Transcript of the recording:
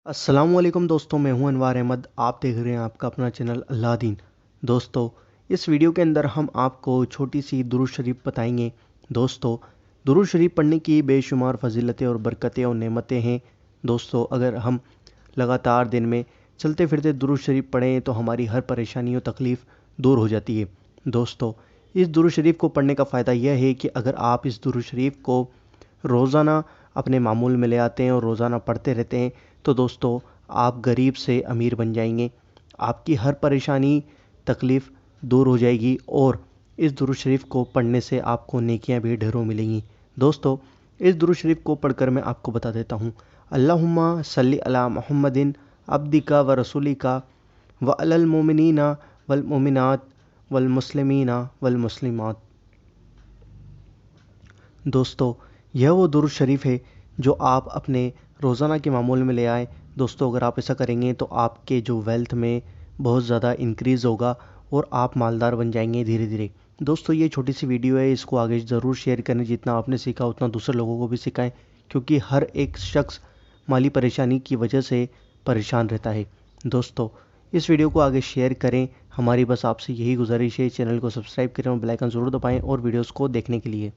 अस्सलामुअलैकुम दोस्तों, मैं हूं अनवार अहमद। आप देख रहे हैं आपका अपना चैनल अल्लादीन। दोस्तों, इस वीडियो के अंदर हम आपको छोटी सी दुरूद शरीफ बताएंगे। दोस्तों, दुरूद शरीफ पढ़ने की बेशुमार फजीलतें और बरकतें और नेमतें हैं। दोस्तों, अगर हम लगातार दिन में चलते फिरते दुरूद शरीफ पढ़ें तो हमारी हर परेशानी और तकलीफ़ दूर हो जाती है। दोस्तों, इस दुरूद शरीफ को पढ़ने का फ़ायदा यह है कि अगर आप इस दुरूद शरीफ को रोज़ाना अपने मामूल में ले आते हैं और रोज़ाना पढ़ते रहते हैं तो दोस्तों, आप गरीब से अमीर बन जाएंगे। आपकी हर परेशानी तकलीफ़ दूर हो जाएगी और इस दुरूद शरीफ को पढ़ने से आपको नेकियां भी ढेरों मिलेंगी। दोस्तों, इस दुरूद शरीफ को पढ़कर मैं आपको बता देता हूँ। अल्लाहुम्मा सल्ली अला मुहम्मदिन अब्दिका व रसूलिका व अलल मोमिनीना वल मोमिनात वल मुस्लिमीना वल मुस्लिमात। दोस्तों, यह वो दुरूद शरीफ है जो आप अपने रोज़ाना के मामूल में ले आएँ। दोस्तों, अगर आप ऐसा करेंगे तो आपके जो वेल्थ में बहुत ज़्यादा इंक्रीज़ होगा और आप मालदार बन जाएंगे धीरे धीरे। दोस्तों, ये छोटी सी वीडियो है, इसको आगे ज़रूर शेयर करें। जितना आपने सीखा उतना दूसरे लोगों को भी सिखाएं, क्योंकि हर एक शख्स माली परेशानी की वजह से परेशान रहता है। दोस्तों, इस वीडियो को आगे शेयर करें। हमारी बस आपसे यही गुजारिश है, चैनल को सब्सक्राइब करें और बेल आइकन ज़रूर दबाएं और वीडियोज़ को देखने के लिए।